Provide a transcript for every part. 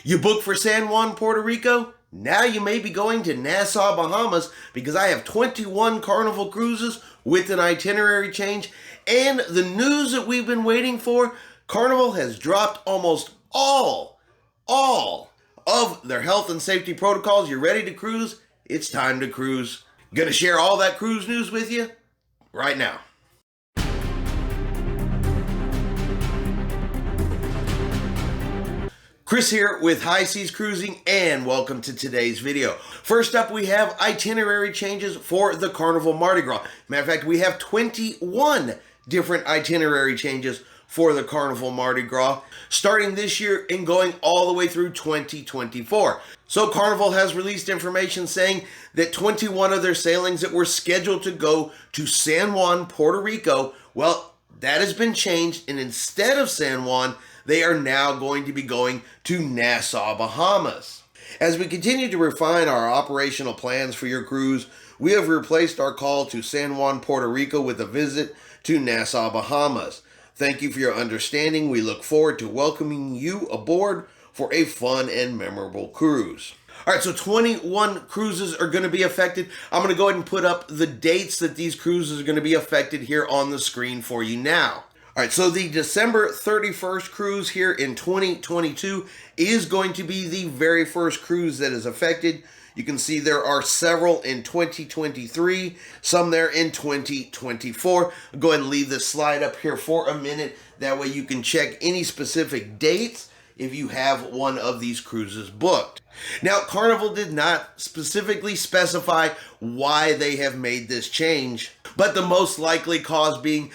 You booked for San Juan, Puerto Rico? Now you may be going to Nassau, Bahamas, because I have 21 Carnival cruises with an itinerary change. And the news that we've been waiting for, Carnival has dropped almost all of their health and safety protocols. You're ready to cruise? It's time to cruise. Gonna share all that cruise news with you right now. Chris here with High Seas Cruising, and welcome to today's video. First up, we have itinerary changes for the Carnival Mardi Gras. Matter of fact, we have 21 different itinerary changes for the Carnival Mardi Gras, starting this year and going all the way through 2024. So Carnival has released information saying that 21 of their sailings that were scheduled to go to San Juan, Puerto Rico, well, that has been changed, and instead of San Juan, they are now going to be going to Nassau, Bahamas. As we continue to refine our operational plans for your cruise, we have replaced our call to San Juan, Puerto Rico with a visit to Nassau, Bahamas. Thank you for your understanding. We look forward to welcoming you aboard for a fun and memorable cruise. All right, so 21 cruises are going to be affected. I'm going to go ahead and put up the dates that these cruises are going to be affected here on the screen for you now. All right, so the December 31st cruise here in 2022 is going to be the very first cruise that is affected. You can see there are several in 2023, some there in 2024. I'll go ahead and leave this slide up here for a minute. That way you can check any specific dates if you have one of these cruises booked. Now, Carnival did not specifically specify why they have made this change, but the most likely cause being,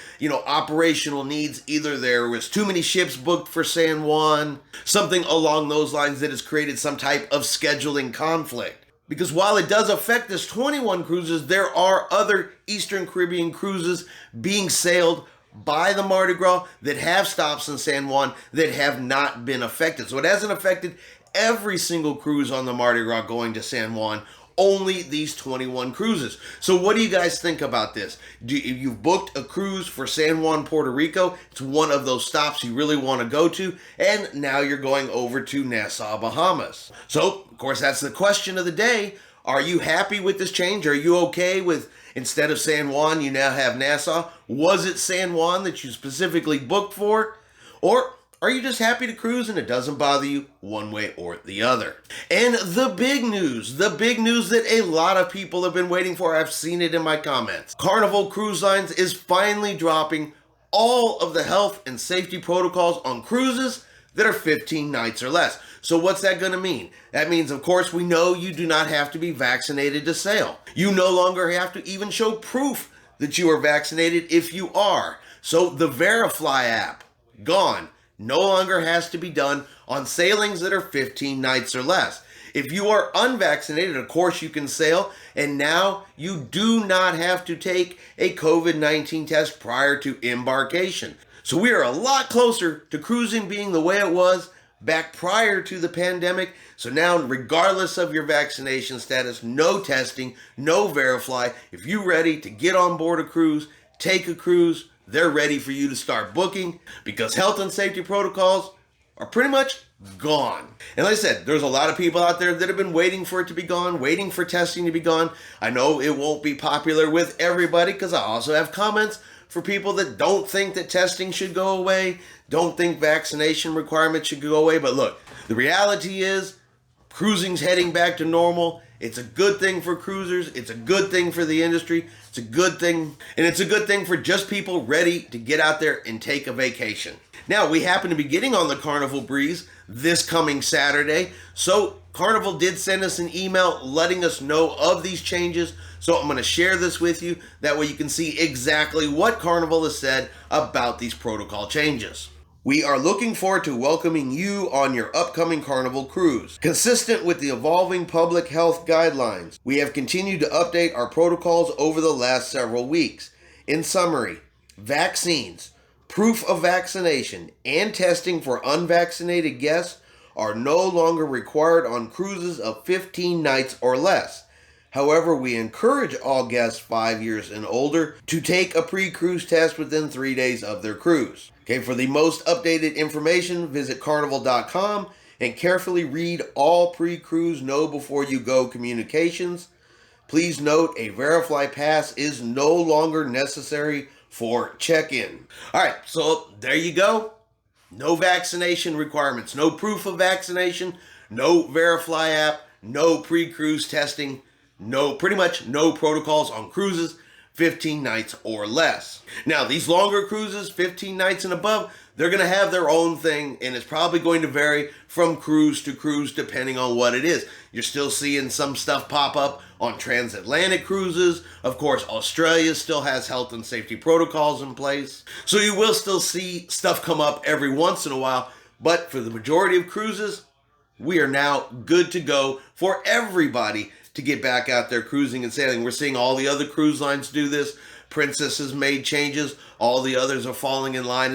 operational needs. Either there was too many ships booked for San Juan, something along those lines that has created some type of scheduling conflict. Because while it does affect this 21 cruises, there are other Eastern Caribbean cruises being sailed by the Mardi Gras that have stops in San Juan that have not been affected. So it hasn't affected every single cruise on the Mardi Gras going to San Juan, only these 21 cruises. So what do you guys think about this? You've booked a cruise for San Juan, Puerto Rico. It's one of those stops you really want to go to, and now you're going over to Nassau, Bahamas. So, of course, that's the question of the day. Are you happy with this change? Are you okay with, instead of San Juan, you now have Nassau? Was it San Juan that you specifically booked for? Or are you just happy to cruise and it doesn't bother you one way or the other? And the big news that a lot of people have been waiting for, I've seen it in my comments. Carnival Cruise Lines is finally dropping all of the health and safety protocols on cruises that are 15 nights or less. So what's that going to mean? That means, of course, we know you do not have to be vaccinated to sail. You no longer have to even show proof that you are vaccinated if you are. So the Verifly app, gone. No longer has to be done on sailings that are 15 nights or less. If you are unvaccinated, of course you can sail, and now you do not have to take a COVID-19 test prior to embarkation. So we are a lot closer to cruising being the way it was back prior to the pandemic. So now, regardless of your vaccination status, no testing, no Verifly. If you're ready to get on board a cruise, take a cruise, they're ready for you to start booking, because health and safety protocols are pretty much gone. And like I said, there's a lot of people out there that have been waiting for it to be gone, waiting for testing to be gone. I know it won't be popular with everybody, because I also have comments for people that don't think that testing should go away, don't think vaccination requirements should go away. But look, the reality is cruising's heading back to normal. It's a good thing for cruisers. It's a good thing for the industry. It's a good thing. And it's a good thing for just people ready to get out there and take a vacation. Now, we happen to be getting on the Carnival Breeze this coming Saturday. So Carnival did send us an email letting us know of these changes. So I'm going to share this with you. That way you can see exactly what Carnival has said about these protocol changes. We are looking forward to welcoming you on your upcoming Carnival cruise. Consistent with the evolving public health guidelines, we have continued to update our protocols over the last several weeks. In summary, vaccines, proof of vaccination, and testing for unvaccinated guests are no longer required on cruises of 15 nights or less. However, we encourage all guests 5 years and older to take a pre-cruise test within 3 days of their cruise. Okay, for the most updated information, visit carnival.com and carefully read all pre-cruise know before you go communications. Please note a Verifly pass is no longer necessary for check-in. All right, so there you go. No vaccination requirements, no proof of vaccination, no Verifly app, no pre-cruise testing, pretty much no protocols on cruises 15 nights or less. Now, these longer cruises, 15 nights and above, they're going to have their own thing, and it's probably going to vary from cruise to cruise depending on what it is. You're still seeing some stuff pop up on transatlantic cruises. Of course, Australia still has health and safety protocols in place. So you will still see stuff come up every once in a while, but for the majority of cruises, we are now good to go for everybody to get back out there cruising and sailing. We're seeing all the other cruise lines do this. Princess has made changes. All the others are falling in line.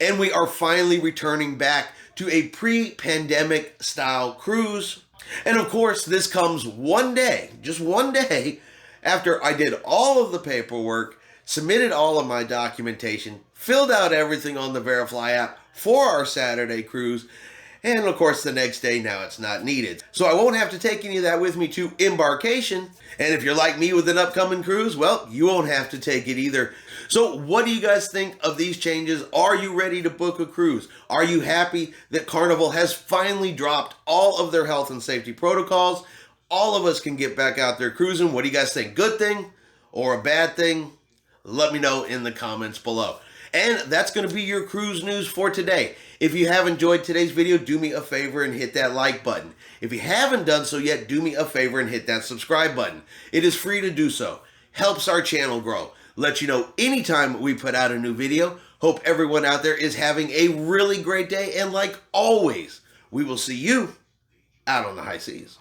And we are finally returning back to a pre-pandemic style cruise. And of course, this comes one day, just one day, after I did all of the paperwork, submitted all of my documentation, filled out everything on the Verifly app for our Saturday cruise, and of course, the next day, now it's not needed. So I won't have to take any of that with me to embarkation. And if you're like me with an upcoming cruise, well, you won't have to take it either. So what do you guys think of these changes? Are you ready to book a cruise? Are you happy that Carnival has finally dropped all of their health and safety protocols? All of us can get back out there cruising. What do you guys think? Good thing or a bad thing? Let me know in the comments below. And that's going to be your cruise news for today. If you have enjoyed today's video, do me a favor and hit that like button. If you haven't done so yet, do me a favor and hit that subscribe button. It is free to do so. Helps our channel grow. Let you know anytime we put out a new video. Hope everyone out there is having a really great day. And like always, we will see you out on the high seas.